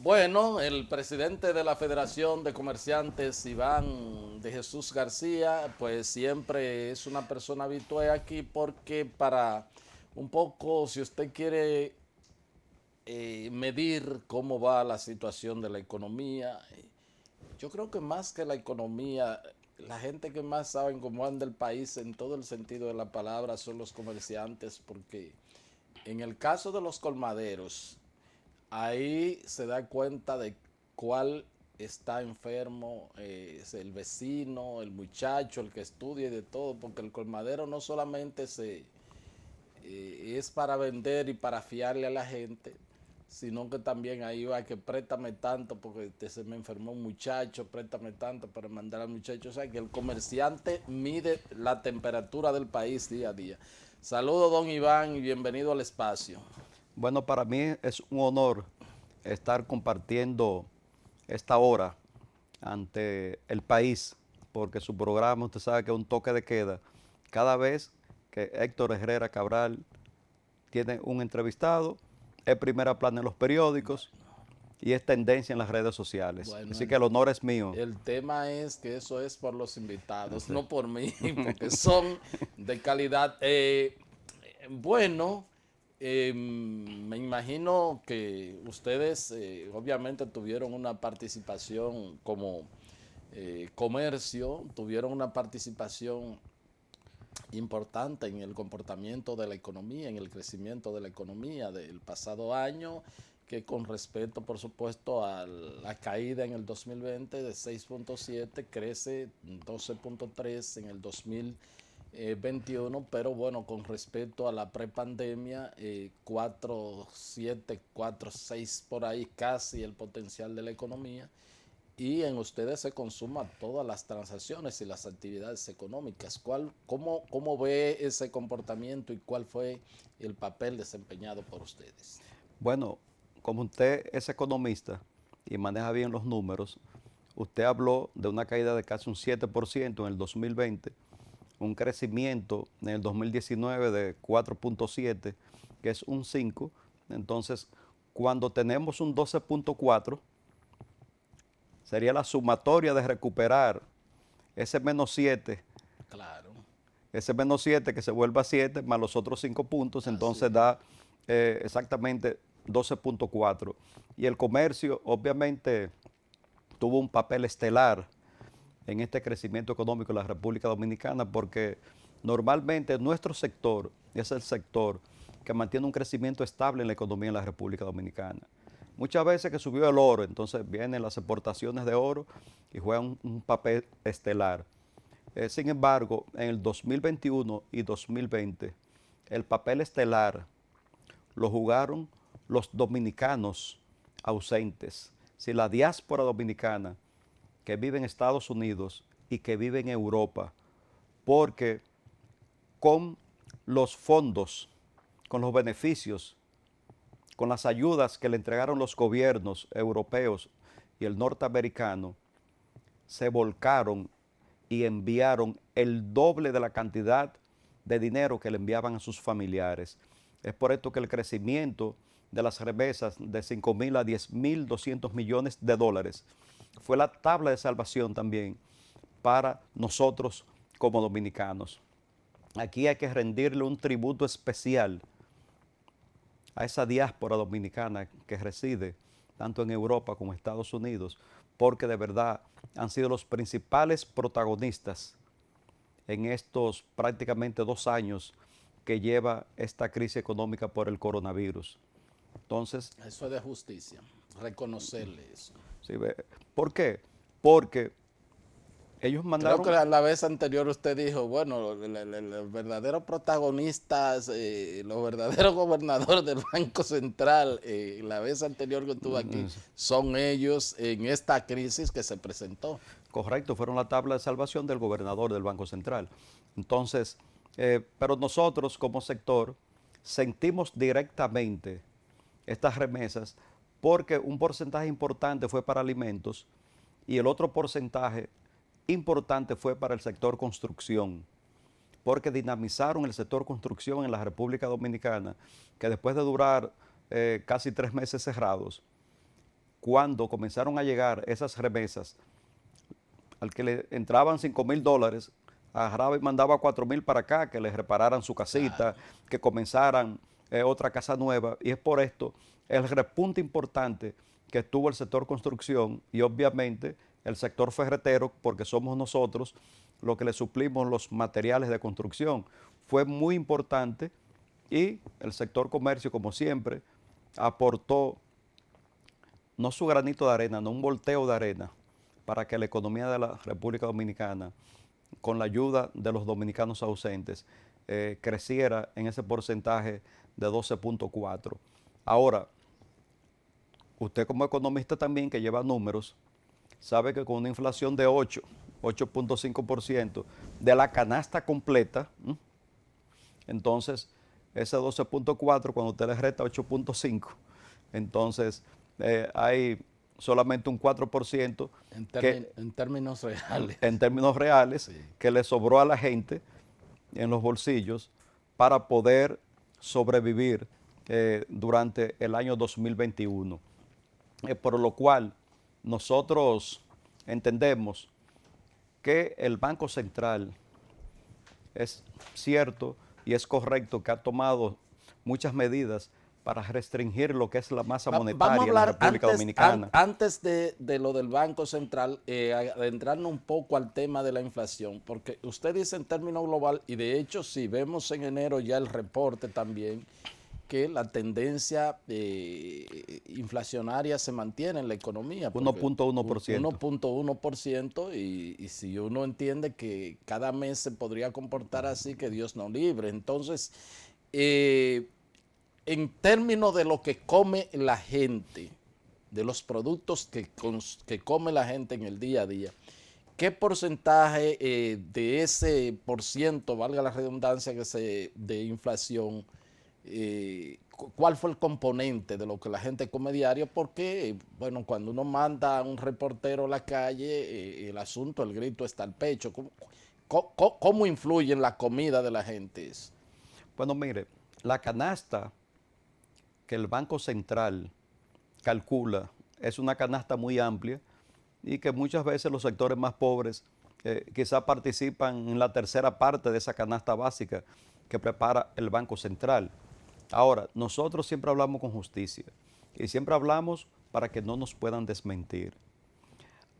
Bueno, el presidente de la Federación de Comerciantes, Iván de Jesús García, pues siempre es una persona habitual aquí porque para un poco, si usted quiere medir cómo va la situación de la economía, yo creo que más que la economía, la gente que más sabe cómo anda el país en todo el sentido de la palabra son los comerciantes, porque en el caso de los colmaderos, ahí se da cuenta de cuál está enfermo, es el vecino, el muchacho, el que estudia y de todo, porque el colmadero no solamente es para vender y para fiarle a la gente, sino que también ahí va que préstame tanto porque se me enfermó un muchacho, préstame tanto para mandar al muchacho. O sea que el comerciante mide la temperatura del país día a día. Saludos, don Iván, y bienvenido al espacio. Bueno, para mí es un honor estar compartiendo esta hora ante el país, porque su programa, usted sabe que es un toque de queda. Cada vez que Héctor Herrera Cabral tiene un entrevistado, es primera plana en los periódicos y es tendencia en las redes sociales. Bueno, Así que el honor es mío. el tema es que eso es por los invitados, Sí. no por mí, porque son de calidad. Bueno, me imagino que ustedes obviamente tuvieron una participación como comercio, tuvieron una participación importante en el comportamiento de la economía, en el crecimiento de la economía del pasado año, que con respecto, por supuesto, a la caída en el 2020 de 6.7, crece 12.3 en el 2021, pero bueno, con respecto a la prepandemia, 4.7, 4.6 por ahí, casi el potencial de la economía, y en ustedes se consuman todas las transacciones y las actividades económicas. ¿Cómo ve ese comportamiento y cuál fue el papel desempeñado por ustedes? Bueno, como usted es economista y maneja bien los números, usted habló de una caída de casi un 7% en el 2020, un crecimiento en el 2019 de 4.7, que es un 5. Entonces, cuando tenemos un 12.4, sería la sumatoria de recuperar ese menos 7, Claro, ese menos 7 que se vuelva 7 más los otros 5 puntos, así entonces es. da exactamente 12.4. Y el comercio obviamente tuvo un papel estelar en este crecimiento económico de la República Dominicana, porque normalmente nuestro sector es el sector que mantiene un crecimiento estable en la economía en la República Dominicana. Muchas veces que subió el oro, entonces vienen las exportaciones de oro y juegan un papel estelar. Sin embargo, en el 2021 y 2020, el papel estelar lo jugaron los dominicanos ausentes. Si la diáspora dominicana que vive en Estados Unidos y que vive en Europa, porque con los fondos, con los beneficios, con las ayudas que le entregaron los gobiernos europeos y el norteamericano, se volcaron y enviaron el doble de la cantidad de dinero que le enviaban a sus familiares. Es por esto que el crecimiento de las remesas de 5.000 a 10.200 millones de dólares fue la tabla de salvación también para nosotros como dominicanos. Aquí hay que rendirle un tributo especial a esa diáspora dominicana que reside tanto en Europa como en Estados Unidos, porque de verdad han sido los principales protagonistas en estos prácticamente 2 años que lleva esta crisis económica por el coronavirus. Entonces, Eso es de justicia, reconocerle eso. ¿sí? ¿Por qué? Porque ellos Creo que mandaron, la vez anterior usted dijo, bueno, los verdaderos protagonistas, los verdaderos gobernadores del Banco Central, la vez anterior que estuve aquí, son ellos en esta crisis que se presentó. correcto, fueron la tabla de salvación del gobernador del Banco Central. Entonces, pero nosotros como sector sentimos directamente estas remesas porque un porcentaje importante fue para alimentos y el otro porcentaje importante fue para el sector construcción, porque dinamizaron el sector construcción en la República Dominicana, que después de durar casi 3 meses cerrados, cuando comenzaron a llegar esas remesas, al que le entraban $5,000, agarraba y mandaba 4,000 para acá, que les repararan su casita, que comenzaran otra casa nueva. Y es por esto el repunte importante que tuvo el sector construcción y obviamente el sector ferretero, porque somos nosotros los que le suplimos los materiales de construcción. Fue muy importante y el sector comercio, como siempre, aportó no su granito de arena, no un volteo de arena para que la economía de la República Dominicana, con la ayuda de los dominicanos ausentes, creciera en ese porcentaje de 12.4. Ahora, usted como economista también que lleva números, sabe que con una inflación de 8.5% de la canasta completa, entonces ese 12.4 cuando usted le resta 8.5, entonces hay solamente un 4% en términos reales. En términos reales, sí, que le sobró a la gente en los bolsillos para poder sobrevivir durante el año 2021. Por lo cual nosotros entendemos que el Banco Central es cierto y es correcto que ha tomado muchas medidas para restringir lo que es la masa monetaria en la República Dominicana. Antes de lo del Banco Central, adentrarnos un poco al tema de la inflación, porque usted dice en términos global, y de hecho si vemos en enero ya el reporte también, que la tendencia inflacionaria se mantiene en la economía. 1.1%. 1.1%, y si uno entiende que cada mes se podría comportar así, que Dios nos libre. Entonces, en términos de lo que come la gente, de los productos que come la gente en el día a día, ¿qué porcentaje de ese por ciento, valga la redundancia, de inflación, cuál fue el componente de lo que la gente come diario? Porque, bueno, cuando uno manda a un reportero a la calle, el asunto, el grito está al pecho. ¿Cómo influye en la comida de la gente eso? Bueno, mire, la canasta que el Banco Central calcula es una canasta muy amplia y que muchas veces los sectores más pobres quizás participan en la tercera parte de esa canasta básica que prepara el Banco Central. Ahora, nosotros siempre hablamos con justicia y siempre hablamos para que no nos puedan desmentir.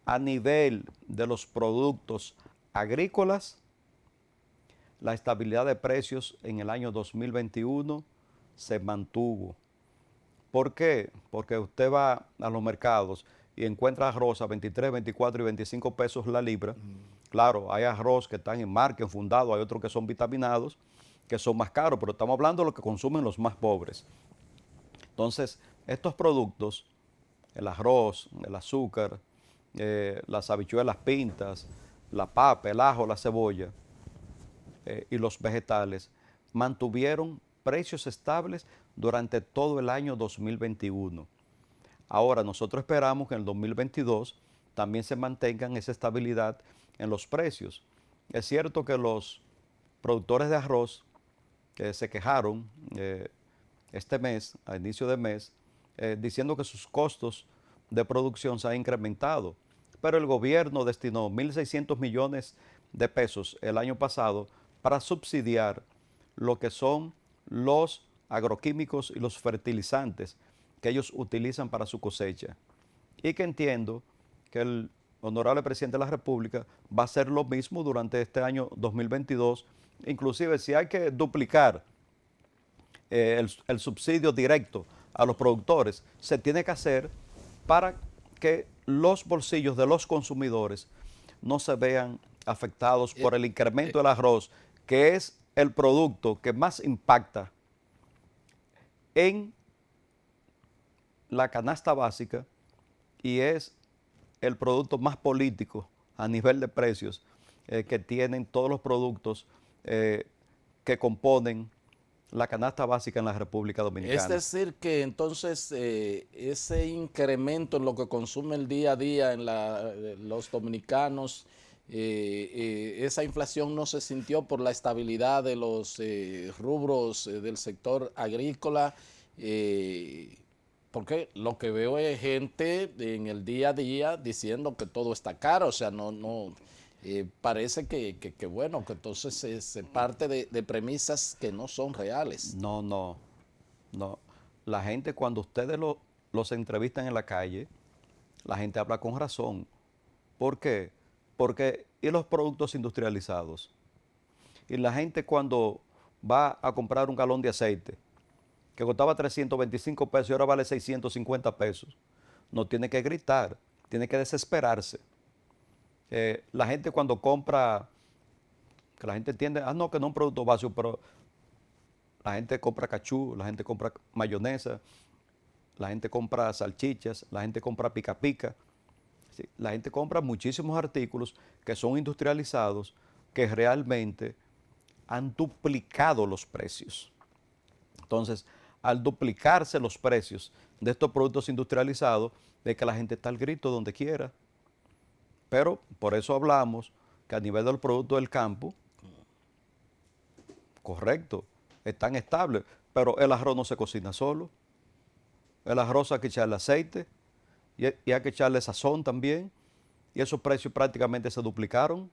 A nivel de los productos agrícolas, la estabilidad de precios en el año 2021 se mantuvo. ¿Por qué? Porque usted va a los mercados y encuentra arroz a 23, 24 y 25 pesos la libra. Claro, hay arroz que están en marca, enfundado, hay otros que son vitaminados, que son más caros, pero estamos hablando de lo que consumen los más pobres. Entonces, estos productos, el arroz, el azúcar, las habichuelas pintas, la papa, el ajo, la cebolla y los vegetales, mantuvieron precios estables durante todo el año 2021. Ahora, nosotros esperamos que en el 2022 también se mantengan esa estabilidad en los precios. Es cierto que los productores de arroz se quejaron este mes, a inicio de mes, diciendo que sus costos de producción se han incrementado, pero el gobierno destinó 1.600 millones de pesos el año pasado para subsidiar lo que son los agroquímicos y los fertilizantes que ellos utilizan para su cosecha. Y que entiendo que el honorable presidente de la República va a hacer lo mismo durante este año 2022. Inclusive si hay que duplicar el subsidio directo a los productores, se tiene que hacer para que los bolsillos de los consumidores no se vean afectados por el incremento del arroz, que es el producto que más impacta en la canasta básica y es el producto más político a nivel de precios que tienen todos los productos que componen la canasta básica en la República Dominicana. Es decir que entonces ese incremento en lo que consume el día a día en los dominicanos, esa inflación no se sintió por la estabilidad de los rubros del sector agrícola, Porque lo que veo es gente en el día a día diciendo que todo está caro, o sea, parece bueno, que entonces se parte de premisas que no son reales. No, no, no. La gente cuando ustedes los entrevistan en la calle, la gente habla con razón. ¿Por qué? Porque ¿y los productos industrializados? Y la gente cuando va a comprar un galón de aceite, que costaba 325 pesos y ahora vale 650 pesos, no tiene que gritar, tiene que desesperarse. La gente cuando compra, que la gente entiende, no, que no es un producto básico, pero la gente compra cachú, la gente compra mayonesa, la gente compra salchichas, la gente compra pica pica. ¿Sí? La gente compra muchísimos artículos que son industrializados, que realmente han duplicado los precios. Entonces, al duplicarse los precios de estos productos industrializados, de que la gente está al grito donde quiera. Pero por eso hablamos que a nivel del producto del campo, correcto, están estables, pero el arroz no se cocina solo. El arroz hay que echarle aceite y hay que echarle sazón también. Y esos precios prácticamente se duplicaron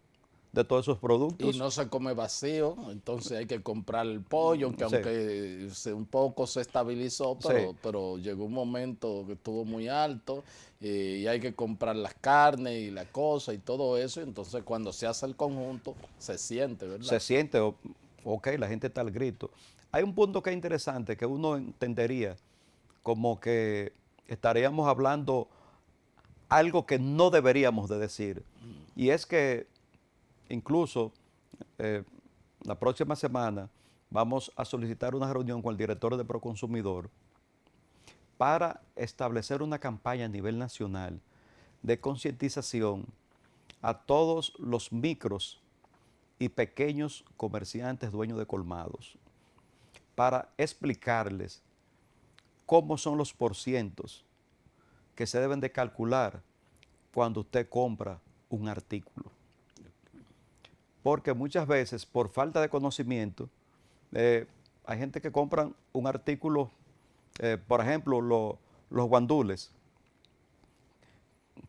de todos esos productos. Y no se come vacío, entonces hay que comprar el pollo, que Sí. aunque un poco se estabilizó, Sí. pero llegó un momento que estuvo muy alto y hay que comprar las carnes y la cosa y todo eso. Entonces cuando se hace el conjunto se siente, ¿verdad? Se siente, ok, la gente está al grito. Hay un punto que es interesante, que uno entendería como que estaríamos hablando algo que no deberíamos de decir. Y es que incluso la próxima semana vamos a solicitar una reunión con el director de Proconsumidor para establecer una campaña a nivel nacional de concientización a todos los micros y pequeños comerciantes dueños de colmados para explicarles cómo son los porcientos que se deben de calcular cuando usted compra un artículo. Porque muchas veces, por falta de conocimiento, hay gente que compra un artículo, por ejemplo, los guandules,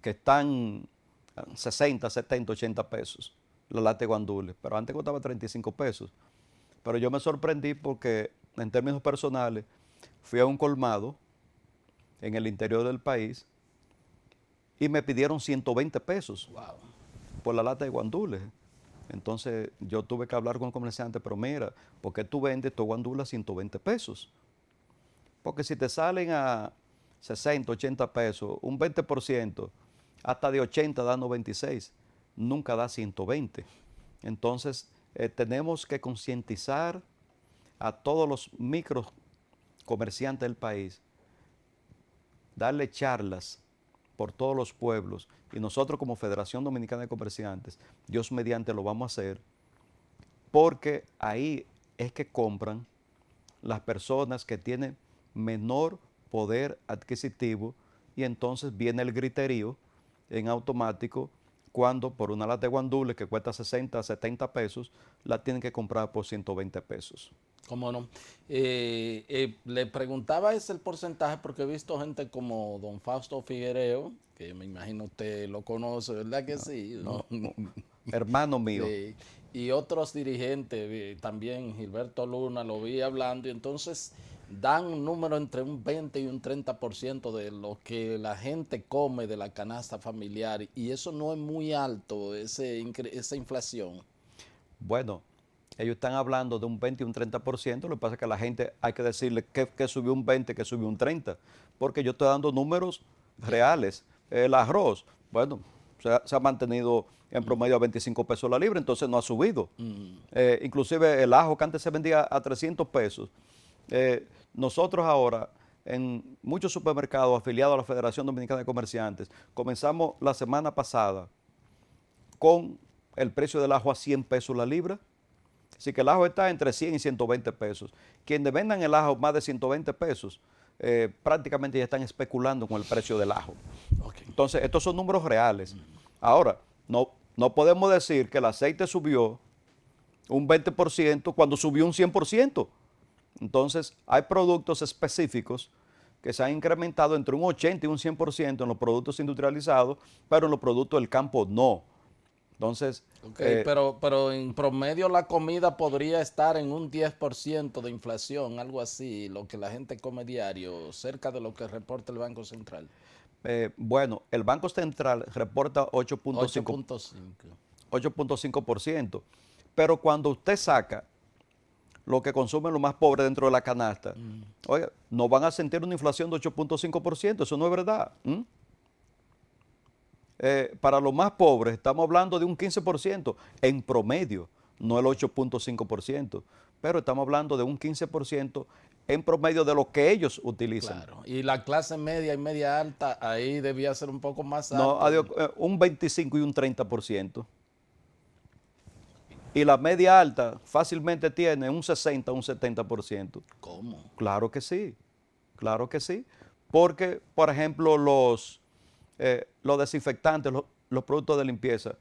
que están 60, 70, 80 pesos, la lata de guandules, pero antes costaba 35 pesos. Pero yo me sorprendí porque, en términos personales, fui a un colmado en el interior del país y me pidieron 120 pesos Wow. por la lata de guandules. Entonces yo tuve que hablar con el comerciante, pero mira, ¿por qué tú vendes tu guandula a 120 pesos? Porque si te salen a 60, 80 pesos, un 20%, hasta de 80 da 96, nunca da 120. Entonces tenemos que concientizar a todos los micro comerciantes del país, darle charlas por todos los pueblos, y nosotros como Federación Dominicana de Comerciantes, Dios mediante lo vamos a hacer, porque ahí es que compran las personas que tienen menor poder adquisitivo, y entonces viene el griterío en automático cuando por una lata de guandules que cuesta 60, 70 pesos, la tienen que comprar por 120 pesos. ¿Cómo no? Le preguntaba ese el porcentaje porque he visto gente como don Fausto Figuereo, que me imagino usted lo conoce, ¿verdad que sí? No, hermano mío. Sí. Y otros dirigentes, también Gilberto Luna, lo vi hablando, y entonces dan un número entre un 20 y un 30% de lo que la gente come de la canasta familiar, y eso no es muy alto, esa inflación. Bueno, ellos están hablando de un 20 y un 30%, lo que pasa es que a la gente hay que decirle que subió un 20, que subió un 30, porque yo estoy dando números reales. El arroz, bueno, se ha mantenido en promedio a 25 pesos la libra, entonces no ha subido. Inclusive el ajo que antes se vendía a 300 pesos. Nosotros ahora, en muchos supermercados afiliados a la Federación Dominicana de Comerciantes, comenzamos la semana pasada con el precio del ajo a 100 pesos la libra. Así que el ajo está entre 100 y 120 pesos. Quienes vendan el ajo más de 120 pesos, prácticamente ya están especulando con el precio del ajo. Okay. Entonces, estos son números reales. Ahora, no podemos decir que el aceite subió un 20% cuando subió un 100%. Entonces, hay productos específicos que se han incrementado entre un 80 y un 100% en los productos industrializados, pero en los productos del campo no. Entonces, Okay, pero en promedio la comida podría estar en un 10% de inflación, algo así, lo que la gente come diario, cerca de lo que reporta el Banco Central. bueno, el Banco Central reporta 8.5. 8.5%, pero cuando usted saca lo que consumen los más pobres dentro de la canasta, oiga, no van a sentir una inflación de 8.5%, eso no es verdad. Para los más pobres estamos hablando de un 15% en promedio, no el 8.5%, pero estamos hablando de un 15% en promedio de lo que ellos utilizan. Claro, y la clase media y media alta, ahí debía ser un poco más No, alto. un 25 y un 30%. Y la media alta fácilmente tiene un 60 un 70%. ¿Cómo? Claro que sí, claro que sí. Porque, por ejemplo, los desinfectantes, los productos de limpieza,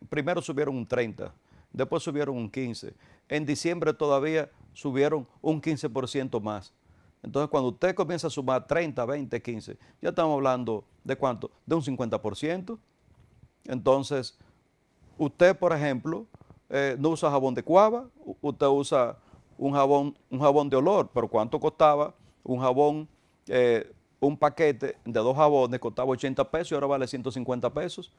primero subieron un 30, después subieron un 15. En diciembre todavía subieron un 15% más. Entonces, cuando usted comienza a sumar 30, 20, 15, ya estamos hablando de ¿cuánto? De un 50%. Entonces, usted, por ejemplo, no usa jabón de cuava, usted usa un jabón de olor, pero ¿cuánto costaba un jabón? Un paquete de 2 jabones costaba 80 pesos y ahora vale 150 pesos.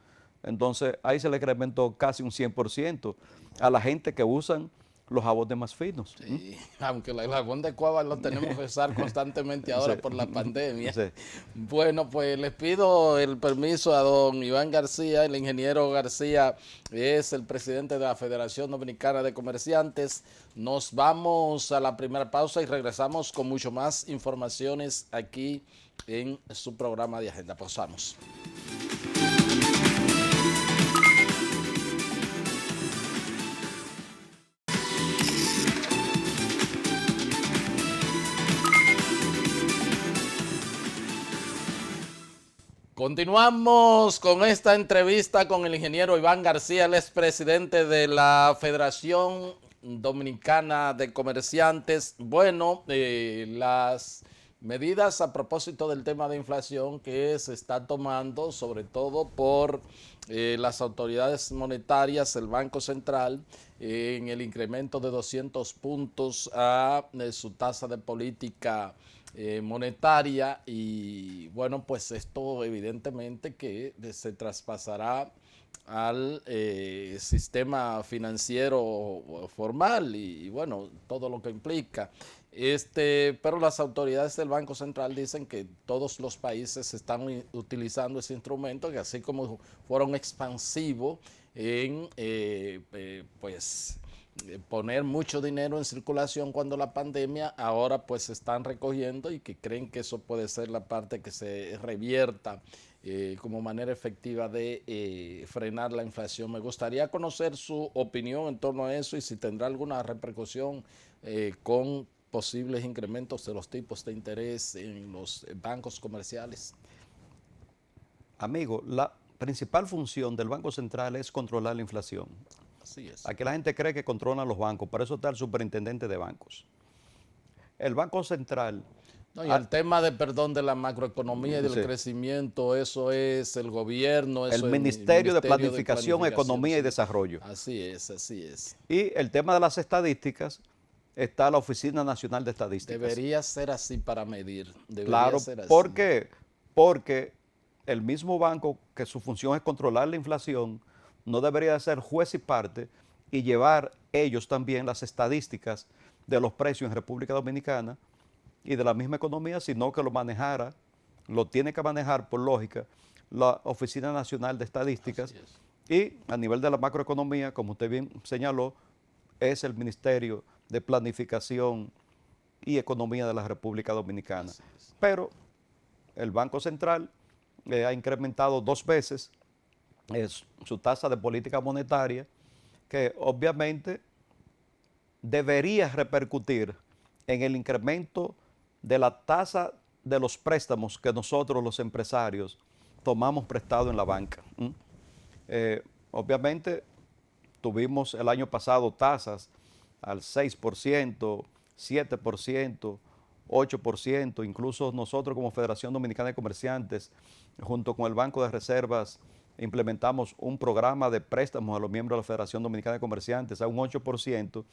Entonces, ahí se le incrementó casi un 100% a la gente que usan los jabones más finos. Sí, aunque el jabón de cuava lo tenemos que usar constantemente ahora Sí. por la pandemia. Sí. Bueno, pues les pido el permiso a don Iván García. El ingeniero García es el presidente de la Federación Dominicana de Comerciantes. Nos vamos a la primera pausa y regresamos con mucho más informaciones aquí en su programa de Agenda. Pausamos. Continuamos con esta entrevista con el ingeniero Iván García, él es presidente de la Federación Dominicana de Comerciantes. Bueno, las medidas a propósito del tema de inflación que se está tomando, sobre todo por las autoridades monetarias, el Banco Central, en el incremento de 200 puntos a su tasa de política monetaria, y bueno, pues esto evidentemente que se traspasará al sistema financiero formal y bueno, todo lo que implica. Pero las autoridades del Banco Central dicen que todos los países están utilizando ese instrumento, que así como fueron expansivos en poner mucho dinero en circulación cuando la pandemia, ahora pues se están recogiendo y que creen que eso puede ser la parte que se revierta como manera efectiva de frenar la inflación. Me gustaría conocer su opinión en torno a eso y si tendrá alguna repercusión con posibles incrementos de los tipos de interés en los bancos comerciales. Amigo, la principal función del Banco Central es controlar la inflación. Así es. Aquí la gente cree que controlan los bancos, por eso está el superintendente de bancos. El Banco Central... No, y el tema de, perdón, de la macroeconomía y del Sí. crecimiento, eso es el gobierno, eso El es Ministerio de Planificación, Economía y sí. Desarrollo. Así es, así es. Y el tema de las estadísticas está la Oficina Nacional de Estadísticas. Debería ser así para medir. Debería Claro, ser así. ¿por qué? Porque el mismo banco, que su función es controlar la inflación, no debería ser juez y parte y llevar ellos también las estadísticas de los precios en República Dominicana y de la misma economía, sino que lo tiene que manejar por lógica la Oficina Nacional de Estadísticas. Y a nivel de la macroeconomía, como usted bien señaló, es el Ministerio de Planificación y Economía de la República Dominicana. Pero el Banco Central ha incrementado 2 veces su tasa de política monetaria, que obviamente debería repercutir en el incremento de la tasa de los préstamos que nosotros los empresarios tomamos prestado en la banca. Obviamente tuvimos el año pasado tasas al 6%, 7%, 8%, incluso nosotros como Federación Dominicana de Comerciantes, junto con el Banco de Reservas, implementamos un programa de préstamos a los miembros de la Federación Dominicana de Comerciantes a un 8%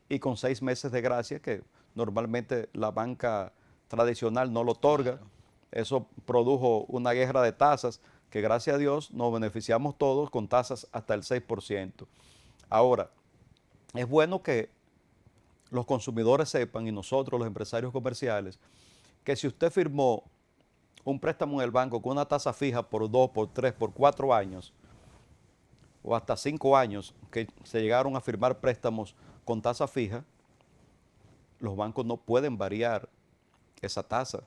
y con 6 meses de gracia, que normalmente la banca tradicional no lo otorga. Claro. Eso produjo una guerra de tasas que gracias a Dios nos beneficiamos todos con tasas hasta el 6%. Ahora, es bueno que los consumidores sepan, y nosotros los empresarios comerciales, que si usted firmó un préstamo en el banco con una tasa fija por 2, por 3, por 4 años, o hasta 5 años, que se llegaron a firmar préstamos con tasa fija, los bancos no pueden variar esa tasa.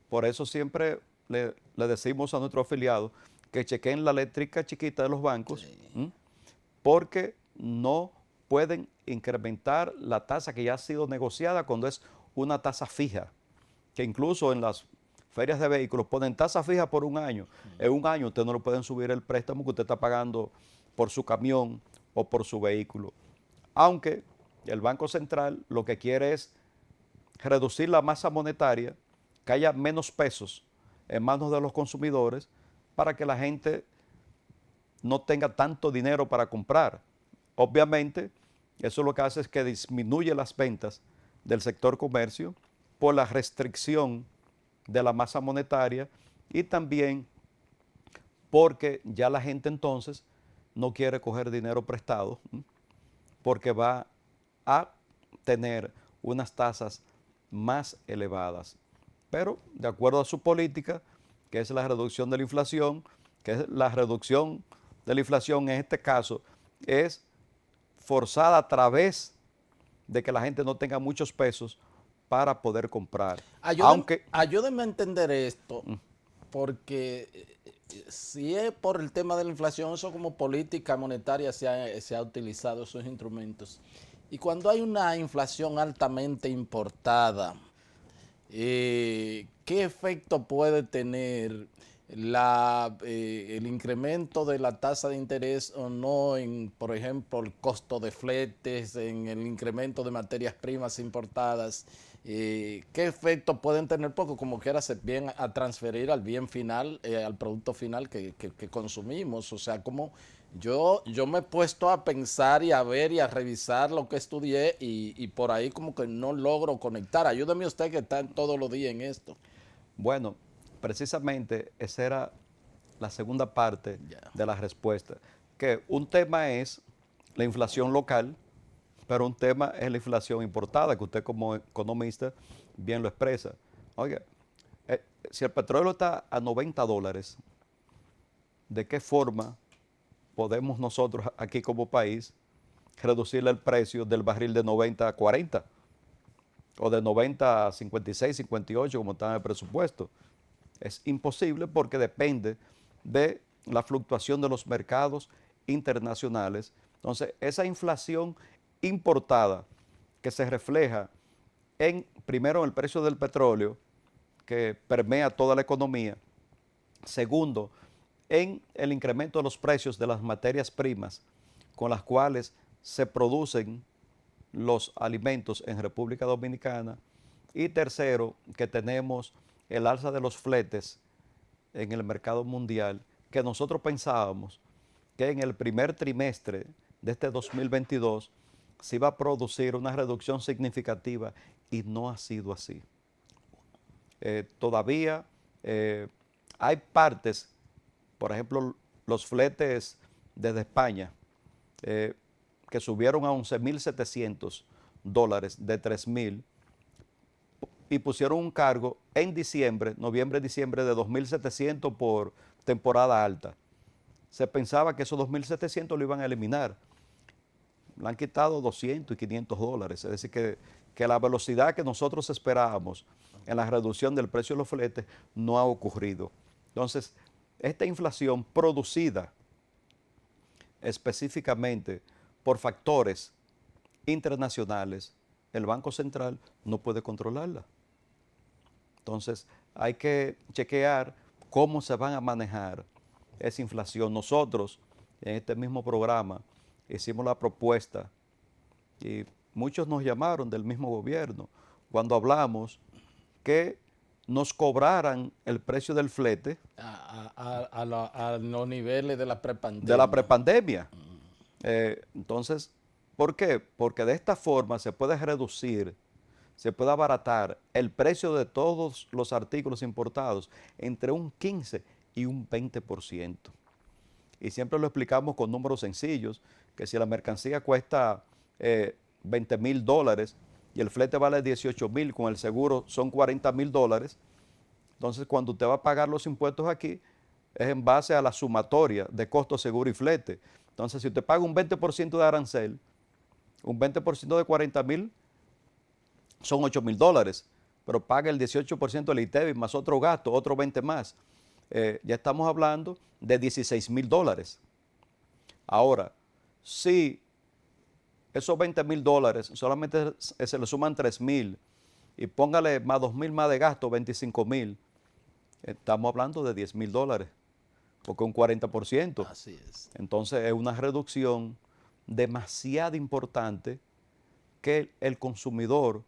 Por eso siempre le decimos a nuestros afiliados que chequen la eléctrica chiquita de los bancos, sí, porque no pueden incrementar la tasa que ya ha sido negociada cuando es una tasa fija, que incluso en las ferias de vehículos ponen tasa fija por un año. En un año usted no le pueden subir el préstamo que usted está pagando por su camión o por su vehículo. Aunque el Banco Central lo que quiere es reducir la masa monetaria, que haya menos pesos en manos de los consumidores para que la gente no tenga tanto dinero para comprar. Obviamente, eso lo que hace es que disminuye las ventas del sector comercio por la restricción de la masa monetaria y también porque ya la gente entonces no quiere coger dinero prestado porque va a tener unas tasas más elevadas. Pero de acuerdo a su política, que es la reducción de la inflación, que es la reducción de la inflación en este caso es forzada a través de que la gente no tenga muchos pesos para poder comprar. Ayúdenme a entender esto, porque si es por el tema de la inflación, eso como política monetaria se ha utilizado esos instrumentos. Y cuando hay una inflación altamente importada, ¿qué efecto puede tener el incremento de la tasa de interés o no en, por ejemplo, el costo de fletes, en el incremento de materias primas importadas? ¿Qué efecto pueden tener? Porque como quiera se viene a transferir al bien final, al producto final que consumimos. O sea, como yo me he puesto a pensar y a ver y a revisar lo que estudié y por ahí como que no logro conectar. Ayúdeme usted que está todos los días en esto. Bueno, precisamente esa era la segunda parte de la respuesta, que un tema es la inflación local, pero un tema es la inflación importada, que usted como economista bien lo expresa. Oiga, si el petróleo está a $90, ¿de qué forma podemos nosotros aquí como país reducirle el precio del barril de 90 a 40? O de 90 a 56, 58, como está en el presupuesto. Es imposible porque depende de la fluctuación de los mercados internacionales. Entonces, esa inflación importada que se refleja primero en el precio del petróleo, que permea toda la economía. Segundo, en el incremento de los precios de las materias primas con las cuales se producen los alimentos en República Dominicana. Y tercero, que tenemos el alza de los fletes en el mercado mundial, que nosotros pensábamos que en el primer trimestre de este 2022 se iba a producir una reducción significativa y no ha sido así. Todavía hay partes, por ejemplo, los fletes desde España, que subieron a $11,700 de 3,000 y pusieron un cargo en diciembre, noviembre-diciembre de 2,700 por temporada alta. Se pensaba que esos 2,700 lo iban a eliminar. Le han quitado $200 y $500. Es decir, que la velocidad que nosotros esperábamos en la reducción del precio de los fletes no ha ocurrido. Entonces, esta inflación producida específicamente por factores internacionales, el Banco Central no puede controlarla. Entonces, hay que chequear cómo se van a manejar esa inflación. Nosotros, en este mismo programa, hicimos la propuesta y muchos nos llamaron del mismo gobierno cuando hablamos que nos cobraran el precio del flete a los niveles de la prepandemia. de la prepandemia. Entonces, ¿por qué? Porque de esta forma se puede reducir, se puede abaratar el precio de todos los artículos importados entre un 15 y un 20%. Y siempre lo explicamos con números sencillos, que si la mercancía cuesta $20,000 y el flete vale $18,000, con el seguro son $40,000, entonces cuando usted va a pagar los impuestos aquí, es en base a la sumatoria de costo, seguro y flete. Entonces, si usted paga un 20% de arancel, un 20% de $40,000 son $8,000, pero paga el 18% del ITEVI más otro gasto, otro 20 más. Ya estamos hablando de $16,000. Ahora, si esos $20,000 solamente se le suman 3,000 y póngale más 2,000 más de gasto, 25,000, estamos hablando de $10,000, porque un 40%. Así es. Entonces es una reducción demasiado importante que el consumidor,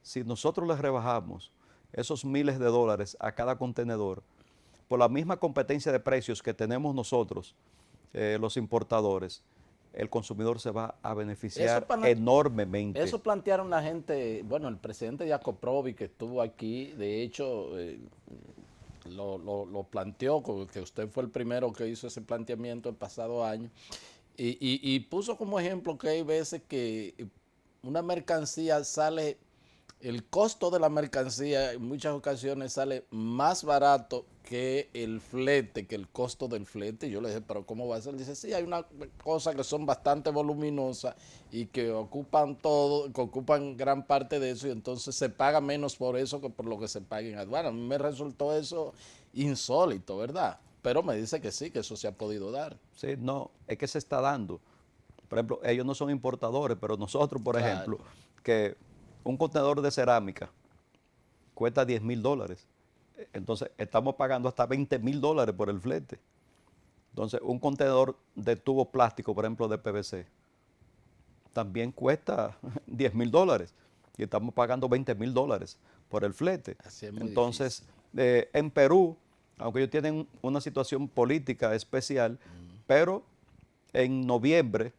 si nosotros le rebajamos esos miles de dólares a cada contenedor, por la misma competencia de precios que tenemos nosotros, los importadores, el consumidor se va a beneficiar enormemente. Eso plantearon la gente, bueno, el presidente Jacoprovi, que estuvo aquí, de hecho, lo planteó, que usted fue el primero que hizo ese planteamiento el pasado año, y puso como ejemplo que hay veces que una mercancía sale, el costo de la mercancía en muchas ocasiones sale más barato que el flete, que el costo del flete. Yo le dije, pero ¿cómo va a ser? Dice, sí, hay una cosa que son bastante voluminosas y que ocupan todo, que ocupan gran parte de eso, y entonces se paga menos por eso que por lo que se paga en aduana. A mí me resultó eso insólito, ¿verdad? Pero me dice que sí, que eso se ha podido dar. Sí, no, es que se está dando. Por ejemplo, ellos no son importadores, pero nosotros, por ejemplo, que un contenedor de cerámica cuesta $10,000. Entonces, estamos pagando hasta $20,000 por el flete. Entonces, un contenedor de tubo plástico, por ejemplo, de PVC, también cuesta $10,000 y estamos pagando $20,000 por el flete. Así es muy Entonces, en Perú, aunque ellos tienen una situación política especial, pero en noviembre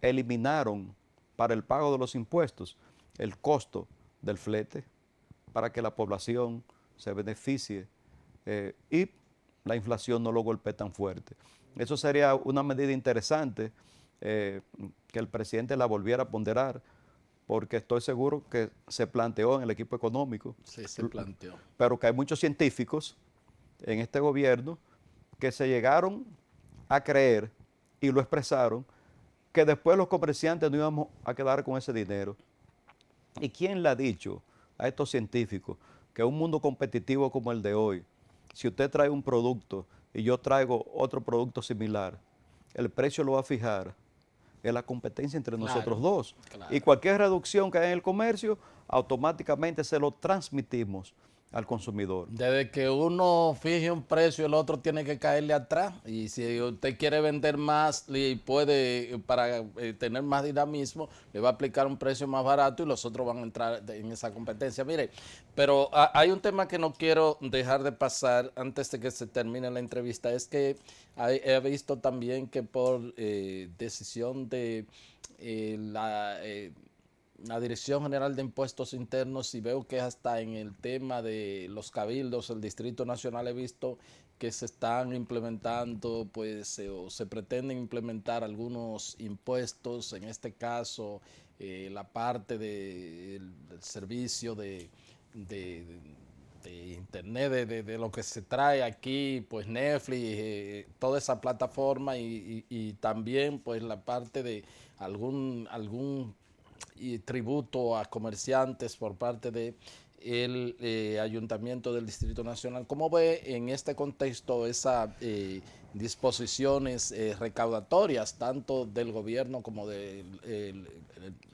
eliminaron para el pago de los impuestos el costo del flete para que la población se beneficie y la inflación no lo golpee tan fuerte. Eso sería una medida interesante que el presidente la volviera a ponderar, porque estoy seguro que se planteó en el equipo económico. Sí, se planteó. Pero que hay muchos científicos en este gobierno que se llegaron a creer y lo expresaron, que después los comerciantes no íbamos a quedar con ese dinero. ¿Y quién le ha dicho a estos científicos que un mundo competitivo como el de hoy, si usted trae un producto y yo traigo otro producto similar, el precio lo va a fijar en la competencia entre nosotros dos? Claro. Y cualquier reducción que haya en el comercio, automáticamente se lo transmitimos al consumidor. Desde que uno fije un precio, el otro tiene que caerle atrás. Y si usted quiere vender más y puede, para tener más dinamismo, le va a aplicar un precio más barato y los otros van a entrar en esa competencia. Mire, pero hay un tema que no quiero dejar de pasar antes de que se termine la entrevista. Es que he visto también que por decisión de la Dirección General de Impuestos Internos, y veo que hasta en el tema de los cabildos, el Distrito Nacional, he visto que se están implementando, pues, o se pretenden implementar algunos impuestos, en este caso, la parte del servicio de internet, de lo que se trae aquí, pues Netflix, toda esa plataforma, y también pues la parte de algún y tributo a comerciantes por parte de el Ayuntamiento del Distrito Nacional. ¿Cómo ve en este contexto esas disposiciones recaudatorias, tanto del gobierno como del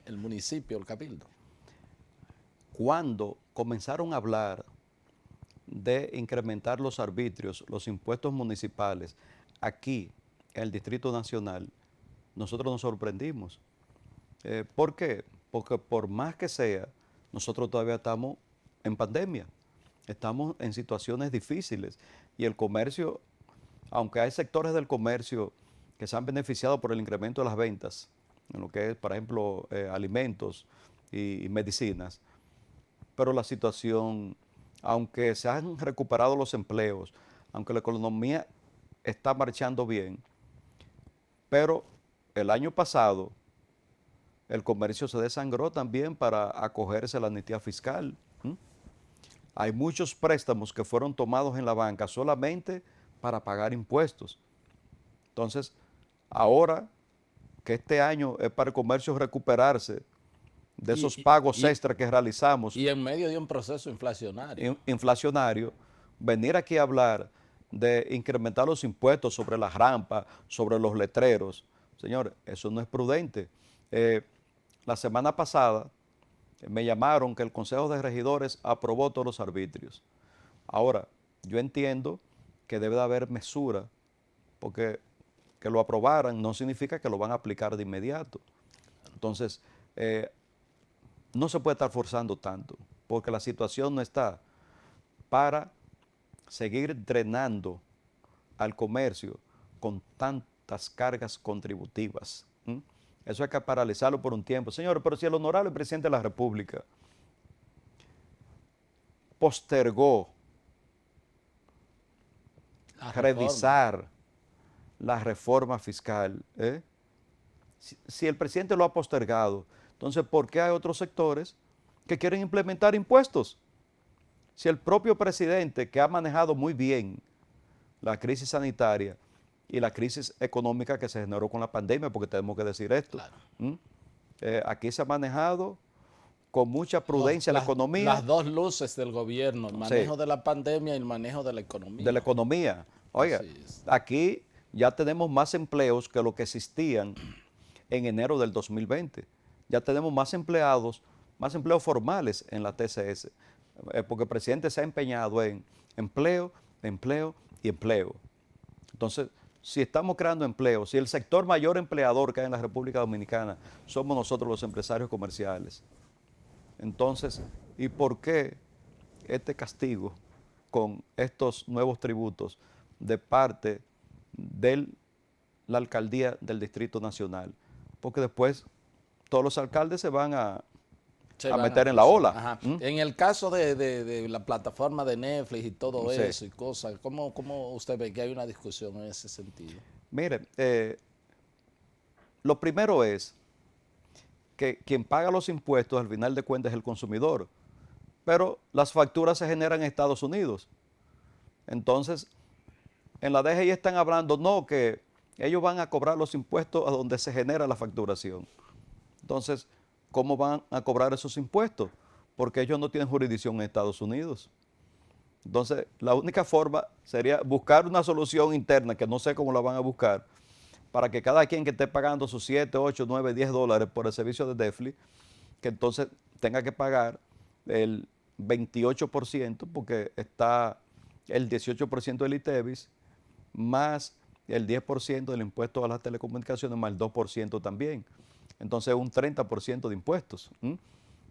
el municipio, el cabildo? Cuando comenzaron a hablar de incrementar los arbitrios, los impuestos municipales, aquí en el Distrito Nacional, nosotros nos sorprendimos. ¿Por qué? Porque por más que sea, nosotros todavía estamos en pandemia. Estamos en situaciones difíciles y el comercio, aunque hay sectores del comercio que se han beneficiado por el incremento de las ventas, en lo que es, por ejemplo, alimentos y medicinas, pero la situación, aunque se han recuperado los empleos, aunque la economía está marchando bien, pero el año pasado el comercio se desangró también para acogerse a la amnistía fiscal. Hay muchos préstamos que fueron tomados en la banca solamente para pagar impuestos. Entonces, ahora que este año es para el comercio recuperarse de esos pagos extra que realizamos. Y en medio de un proceso inflacionario, venir aquí a hablar de incrementar los impuestos sobre las rampas, sobre los letreros, señor, eso no es prudente. La semana pasada me llamaron que el Consejo de Regidores aprobó todos los arbitrios. Ahora, yo entiendo que debe de haber mesura, porque que lo aprobaran no significa que lo van a aplicar de inmediato. Entonces, no se puede estar forzando tanto, porque la situación no está para seguir drenando al comercio con tantas cargas contributivas. Eso hay que paralizarlo por un tiempo. Señores, pero si el honorable presidente de la República postergó revisar la reforma fiscal, si el presidente lo ha postergado, entonces, ¿por qué hay otros sectores que quieren implementar impuestos? Si el propio presidente, que ha manejado muy bien la crisis sanitaria y la crisis económica que se generó con la pandemia, porque tenemos que decir esto, claro. Aquí se ha manejado con mucha prudencia la economía. Las dos luces del gobierno, el manejo de la pandemia y el manejo de la economía. De la economía. Oiga, aquí ya tenemos más empleos que lo que existían en enero del 2020. Ya tenemos más empleos formales en la TCS, porque el presidente se ha empeñado en empleo, empleo y empleo. Entonces, si estamos creando empleo, si el sector mayor empleador que hay en la República Dominicana somos nosotros los empresarios comerciales, entonces, ¿y por qué este castigo con estos nuevos tributos de parte de la alcaldía del Distrito Nacional? Porque después todos los alcaldes se van a meter en la ola. En el caso de la plataforma de Netflix y todo eso y cosas, ¿cómo usted ve que hay una discusión en ese sentido? Mire, lo primero es que quien paga los impuestos al final de cuentas es el consumidor, pero las facturas se generan en Estados Unidos. Entonces, en la DGI están hablando, no, que ellos van a cobrar los impuestos a donde se genera la facturación. Entonces, ¿cómo van a cobrar esos impuestos? Porque ellos no tienen jurisdicción en Estados Unidos. Entonces, la única forma sería buscar una solución interna, que no sé cómo la van a buscar, para que cada quien que esté pagando sus 7, 8, 9, 10 dólares por el servicio de Netflix, que entonces tenga que pagar el 28%, porque está el 18% del ITEVIS, más el 10% del impuesto a las telecomunicaciones, más el 2% también. Entonces, un 30% de impuestos.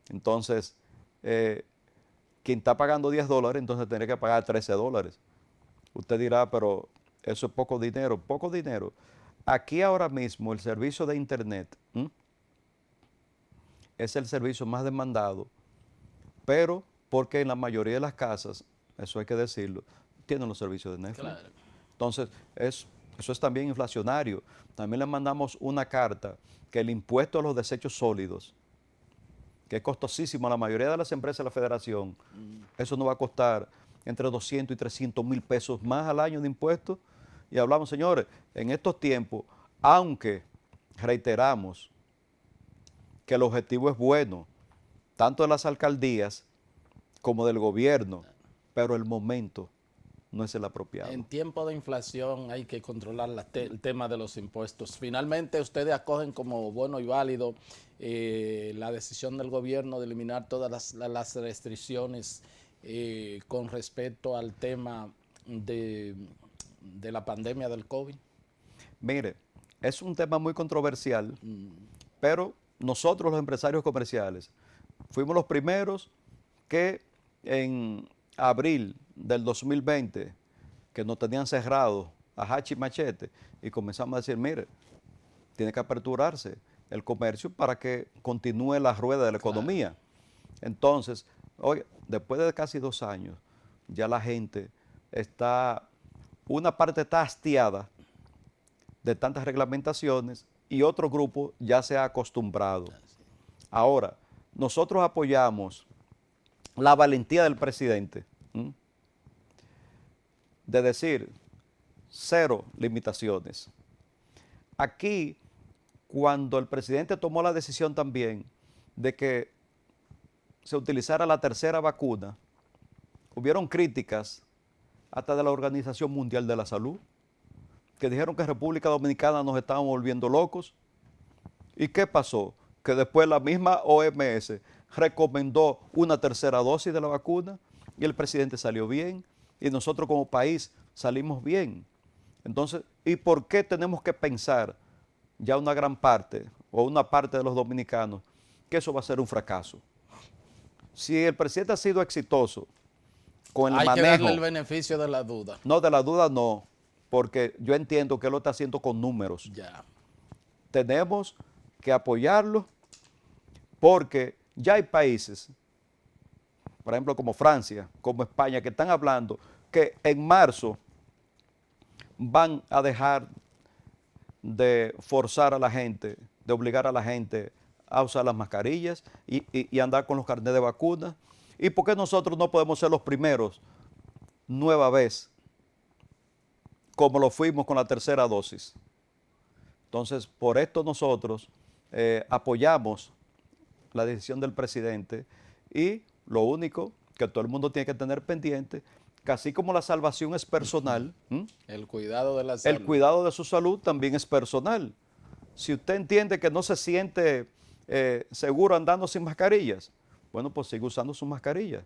Entonces, quien está pagando 10 dólares, entonces tendría que pagar 13 dólares. Usted dirá, pero eso es poco dinero. Poco dinero. Aquí ahora mismo el servicio de Internet es el servicio más demandado, pero porque en la mayoría de las casas, eso hay que decirlo, tienen los servicios de Netflix. Claro. Entonces, eso es también inflacionario. También le mandamos una carta que el impuesto a los desechos sólidos, que es costosísimo a la mayoría de las empresas de la federación, eso nos va a costar entre 200 y 300 mil pesos más al año de impuestos. Y hablamos, señores, en estos tiempos, aunque reiteramos que el objetivo es bueno, tanto de las alcaldías como del gobierno, pero el momento no es el apropiado. En tiempo de inflación hay que controlar el tema de los impuestos. Finalmente, ustedes acogen como bueno y válido la decisión del gobierno de eliminar todas las restricciones con respecto al tema de la pandemia del COVID. Mire, es un tema muy controversial, pero nosotros los empresarios comerciales fuimos los primeros que en abril del 2020, que nos tenían cerrados a hacha y machete, y comenzamos a decir, mire, tiene que aperturarse el comercio para que continúe la rueda de la economía. Entonces, oye, después de casi 2 años, ya la gente está, una parte está hastiada de tantas reglamentaciones y otro grupo ya se ha acostumbrado. Ahora, nosotros apoyamos la valentía del presidente de decir 0 limitaciones. Aquí, cuando el presidente tomó la decisión también de que se utilizara la tercera vacuna, hubieron críticas hasta de la Organización Mundial de la Salud, que dijeron que República Dominicana nos estaban volviendo locos. ¿Y qué pasó? Que después la misma OMS recomendó una tercera dosis de la vacuna y el presidente salió bien y nosotros como país salimos bien. Entonces, ¿y por qué tenemos que pensar ya una gran parte o una parte de los dominicanos que eso va a ser un fracaso? Si el presidente ha sido exitoso con el manejo... Hay que darle el beneficio de la duda. No, de la duda no, porque yo entiendo que él lo está haciendo con números. Ya. Tenemos que apoyarlo porque ya hay países, por ejemplo como Francia, como España, que están hablando que en marzo van a dejar de forzar a la gente, de obligar a la gente a usar las mascarillas y andar con los carnets de vacuna. ¿Y por qué nosotros no podemos ser los primeros nueva vez, como lo fuimos con la tercera dosis? Entonces, por esto nosotros apoyamos la decisión del presidente y lo único que todo el mundo tiene que tener pendiente, que así como la salvación es personal, el cuidado de la salud. El cuidado de su salud también es personal. Si usted entiende que no se siente seguro andando sin mascarillas, bueno, pues sigue usando su mascarilla.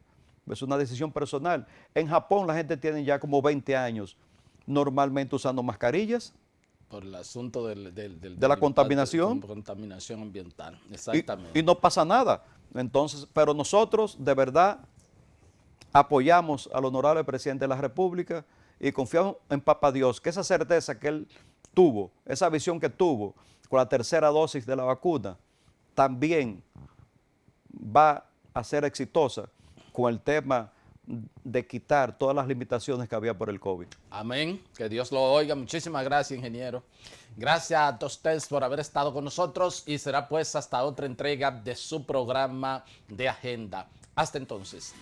Es una decisión personal. En Japón la gente tiene ya como 20 años normalmente usando mascarillas. Por el asunto de la contaminación. Contaminación ambiental, exactamente. Y no pasa nada. Entonces, pero nosotros de verdad apoyamos al honorable presidente de la República y confiamos en Papá Dios que esa certeza que él tuvo, esa visión que tuvo con la tercera dosis de la vacuna, también va a ser exitosa con el tema de quitar todas las limitaciones que había por el COVID. Amén. Que Dios lo oiga. Muchísimas gracias, ingeniero. Gracias a todos ustedes por haber estado con nosotros y será pues hasta otra entrega de su programa de Agenda. Hasta entonces.